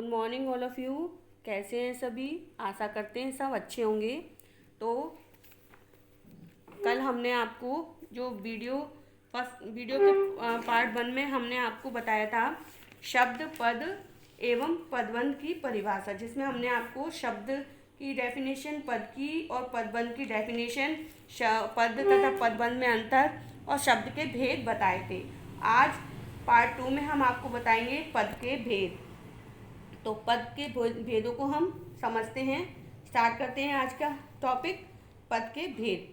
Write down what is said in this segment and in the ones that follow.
Good morning all of you. कैसे हैं सभी? आशा करते हैं सब अच्छे होंगे। तो कल हमने आपको जो वीडियो के पार्ट 1 में हमने आपको बताया था शब्द पद एवं पदबंध की परिभाषा, जिसमें हमने आपको शब्द की डेफिनेशन, पद की और पदबंध की डेफिनेशन, पद तथा पदबंध में अंतर और शब्द के भेद बताए थे। आज पार्ट 2 में हम आपको बताएंगे पद के भेद। तो पद के भेदों को हम समझते हैं। स्टार्ट करते हैं आज का टॉपिक, पद के भेद।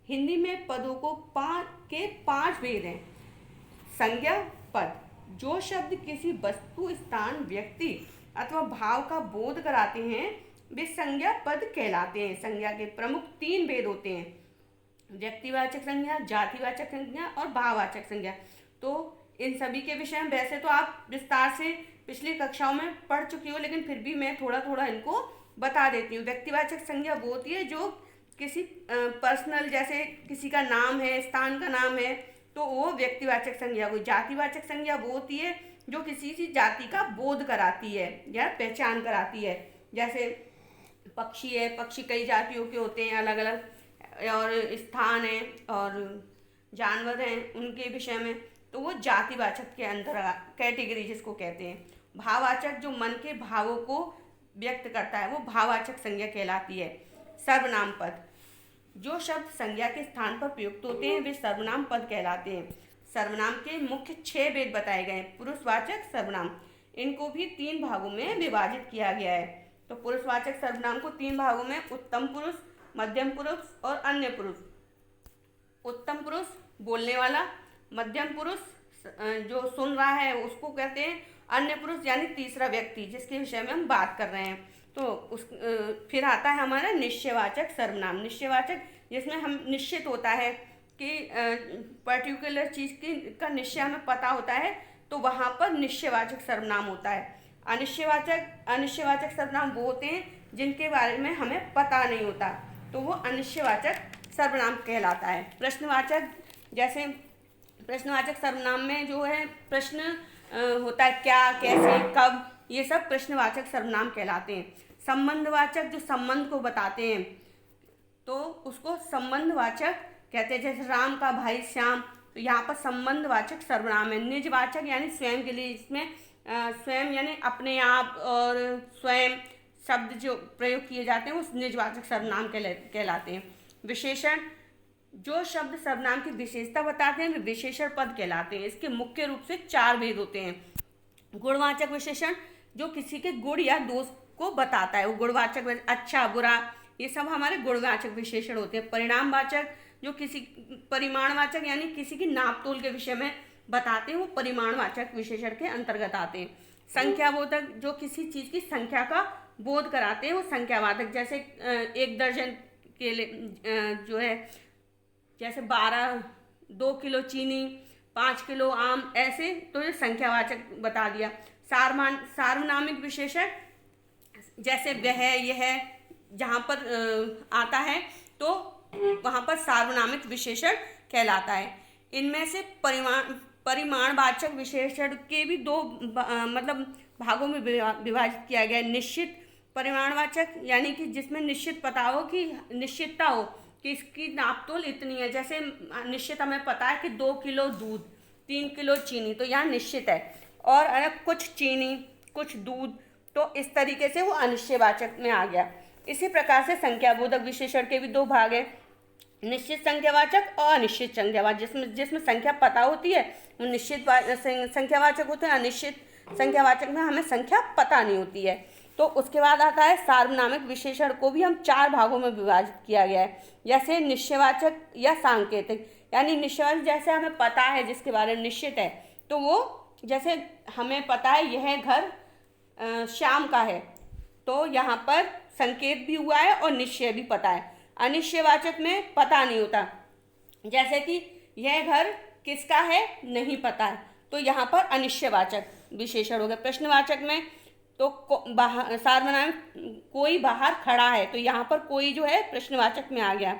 हिंदी में पदों को पांच भेद हैं। संज्ञा पद, जो शब्द किसी वस्तु, स्थान, व्यक्ति अथवा भाव का बोध कराते हैं वे संज्ञा पद कहलाते हैं। संज्ञा के प्रमुख 3 भेद होते हैं: व्यक्तिवाचक संज्ञा, जातिवाचक संज्ञा और भाववाचक संज्ञा। तो इन सभी के विषय में वैसे तो आप विस्तार से पिछली कक्षाओं में पढ़ चुकी हो, लेकिन फिर भी मैं थोड़ा थोड़ा इनको बता देती हूँ। व्यक्तिवाचक संज्ञा वो होती है जो किसी पर्सनल, जैसे किसी का नाम है, स्थान का नाम है, तो वो व्यक्तिवाचक संज्ञा हुई। जातिवाचक संज्ञा वो होती है जो किसी जाति का बोध कराती है या पहचान कराती है। जैसे पक्षी है, पक्षी कई जातियों के होते हैं अलग अलग, और स्थान है और जानवर हैं उनके विषय में, तो वो जातिवाचक के अंदर कैटेगरी जिसको कहते हैं। भाववाचक जो मन के भावों को व्यक्त करता है वो भाववाचक संज्ञा कहलाती है। सर्वनाम पद, जो शब्द संज्ञा के स्थान पर प्रयुक्त होते हैं वे सर्वनाम पद कहलाते हैं। सर्वनाम के मुख्य 6 भेद बताए गए हैं। पुरुषवाचक सर्वनाम, इनको भी 3 भागों में विभाजित किया गया है। तो पुरुषवाचक सर्वनाम को 3 भागों में उत्तम पुरुष, मध्यम पुरुष और अन्य पुरुष। उत्तम पुरुष बोलने वाला, मध्यम पुरुष जो सुन रहा है उसको कहते हैं, अन्य पुरुष यानी तीसरा व्यक्ति जिसके विषय में हम बात कर रहे हैं। तो फिर आता है हमारा निश्चयवाचक सर्वनाम। निश्चयवाचक जिसमें हम निश्चित होता है कि पर्टिकुलर चीज़ का निश्चय हमें पता होता है, तो वहाँ पर निश्चयवाचक सर्वनाम होता है। अनिश्चयवाचक सर्वनाम वो होते हैं जिनके बारे में हमें पता नहीं होता, तो वो अनिश्चयवाचक सर्वनाम कहलाता है। प्रश्नवाचक, जैसे प्रश्नवाचक सर्वनाम में जो है प्रश्न होता है, क्या, कैसे, कब, ये सब प्रश्नवाचक सर्वनाम कहलाते हैं। संबंधवाचक जो संबंध को बताते हैं तो उसको संबंधवाचक कहते हैं। जैसे राम का भाई श्याम, तो यहाँ पर संबंधवाचक सर्वनाम है। निजवाचक यानी स्वयं के लिए, इसमें स्वयं यानी अपने आप और स्वयं शब्द जो प्रयोग किए जाते हैं उस निजवाचक सर्वनाम कहलाते हैं। विशेषण, जो शब्द सर्वनाम की विशेषता बताते हैं वे विशेषण पद कहलाते हैं। इसके मुख्य रूप से 4 भेद होते हैं। गुणवाचक विशेषण, जो किसी के गुण या दोष को बताता है, वो गुणवाचक, अच्छा बुरा, ये सब हमारे गुणवाचक विशेषण होते हैं। परिणामवाचक, जो किसी परिमाणवाचक यानी किसी की नाप तोल के विषय में बताते हैं, वो परिमाणवाचक विशेषण के अंतर्गत आते हैं। संख्याबोधक, जो किसी चीज़ की संख्या का बोध कराते हैं, वो संख्यावाचक। जैसे 1 दर्जन के लिए जो है, जैसे 2 किलो चीनी, 5 किलो आम, ऐसे, तो ये संख्यावाचक बता दिया। सार्वनामिक विशेषण, जैसे वह, यह, जहाँ पर आता है तो वहाँ पर सार्वनामिक विशेषण कहलाता है। इनमें से परिमाणवाचक विशेषण के भी 2 मतलब भागों में विभाजित किया गया है। निश्चित परिमाणवाचक यानी कि जिसमें निश्चित पता हो, कि निश्चितता हो कि इसकी नापतोल इतनी है। जैसे निश्चित हमें पता है कि 2 किलो दूध, 3 किलो चीनी, तो यहाँ निश्चित है। और अगर कुछ चीनी, कुछ दूध, तो इस तरीके से वो अनिश्चयवाचक में आ गया। इसी प्रकार से संख्याबोधक विशेषण के भी 2 भाग हैं, निश्चित संख्यावाचक और अनिश्चित संख्यावाचक। जिसमें संख्या पता होती है वो निश्चित संख्यावाचक होते हैं। अनिश्चित संख्यावाचक में हमें संख्या पता नहीं होती है। तो उसके बाद आता है सार्वनामिक विशेषण, को भी हम 4 भागों में विभाजित किया गया है। जैसे निश्चयवाचक या सांकेतिक, यानी निश्चयवाचक जैसे हमें पता है, जिसके बारे में निश्चित है, तो वो जैसे हमें पता है यह घर श्याम का है, तो यहाँ पर संकेत भी हुआ है और निश्चय भी पता है। अनिश्चयवाचक में पता नहीं होता, जैसे कि यह घर किसका है नहीं पता है, तो यहाँ पर अनिश्चयवाचक विशेषण हो गया। प्रश्नवाचक में तो सार्वनामिक, कोई बाहर खड़ा है, तो यहाँ पर कोई जो है प्रश्नवाचक में आ गया।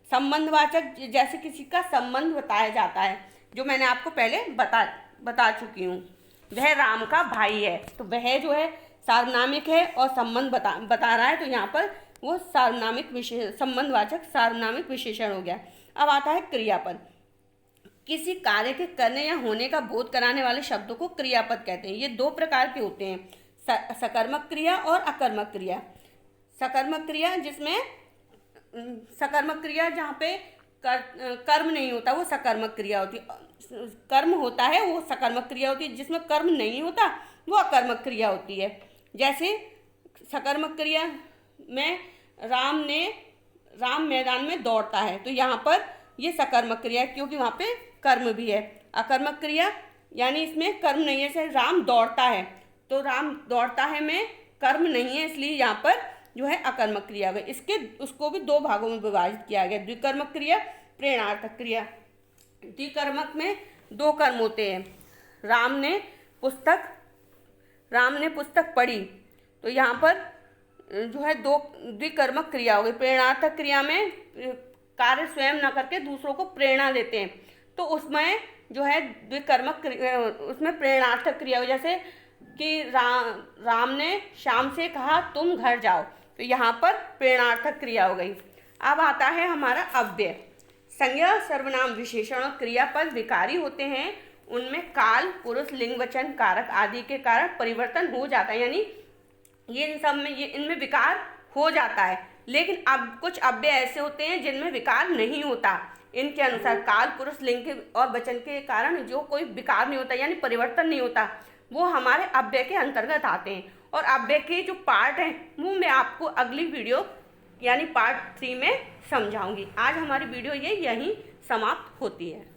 संबंधवाचक, जैसे किसी का संबंध बताया जाता है, जो मैंने आपको पहले बता चुकी हूँ। वह राम का भाई है, तो वह जो है सार्वनामिक है और संबंध बता रहा है, तो यहाँ पर वो सार्वनामिक संबंधवाचक सार्वनामिक विशेषण हो गया। अब आता है क्रियापद। किसी कार्य के करने या होने का बोध कराने वाले शब्दों को क्रियापद कहते हैं। ये दो प्रकार के होते हैं, सकर्मक क्रिया और अकर्मक क्रिया। सकर्मक क्रिया जिसमें सकर्मक क्रिया जहाँ पे कर्म नहीं होता वो सकर्मक क्रिया होती है। कर्म होता है वो सकर्मक क्रिया होती है, जिसमें कर्म नहीं होता वो अकर्मक क्रिया होती है। जैसे सकर्मक क्रिया में राम मैदान में दौड़ता है, तो यहाँ पर ये सकर्मक क्रिया है क्योंकि वहाँ पे कर्म भी है। अकर्मक क्रिया यानी इसमें कर्म नहीं है, जैसे राम दौड़ता है, तो राम दौड़ता है में कर्म नहीं है, इसलिए यहाँ पर जो है अकर्मक क्रिया हो गई। उसको भी दो भागों में विभाजित किया गया, द्विकर्मक क्रिया, प्रेरणार्थक क्रिया। द्विकर्मक में दो कर्म होते हैं। राम ने पुस्तक पढ़ी, तो यहाँ पर जो है दो द्विकर्मक क्रिया हो गई। प्रेरणार्थक क्रिया में कार्य स्वयं न करके दूसरों को प्रेरणा देते हैं, तो उसमें जो है द्विकर्मक उसमें प्रेरणार्थक क्रिया हो। जैसे कि राम ने श्याम से कहा तुम घर जाओ, तो यहाँ पर प्रेरणार्थक क्रिया हो गई। अब आता है हमारा अव्यय। संज्ञा, सर्वनाम, विशेषण और क्रियापद विकारी होते हैं। उनमें काल, पुरुष, लिंग, वचन, कारक आदि के कारण परिवर्तन हो जाता है, यानी ये इन सब में इनमें विकार हो जाता है। लेकिन अब कुछ अव्यय ऐसे होते हैं जिनमें विकार नहीं होता। इनके अनुसार काल, पुरुष, लिंग और वचन के कारण जो कोई विकार नहीं होता यानी परिवर्तन नहीं होता, वो हमारे अव्यय के अंतर्गत आते हैं। और अव्यय के जो पार्ट हैं वो मैं आपको अगली वीडियो यानी पार्ट 3 में समझाऊंगी। आज हमारी वीडियो यहीं समाप्त होती है।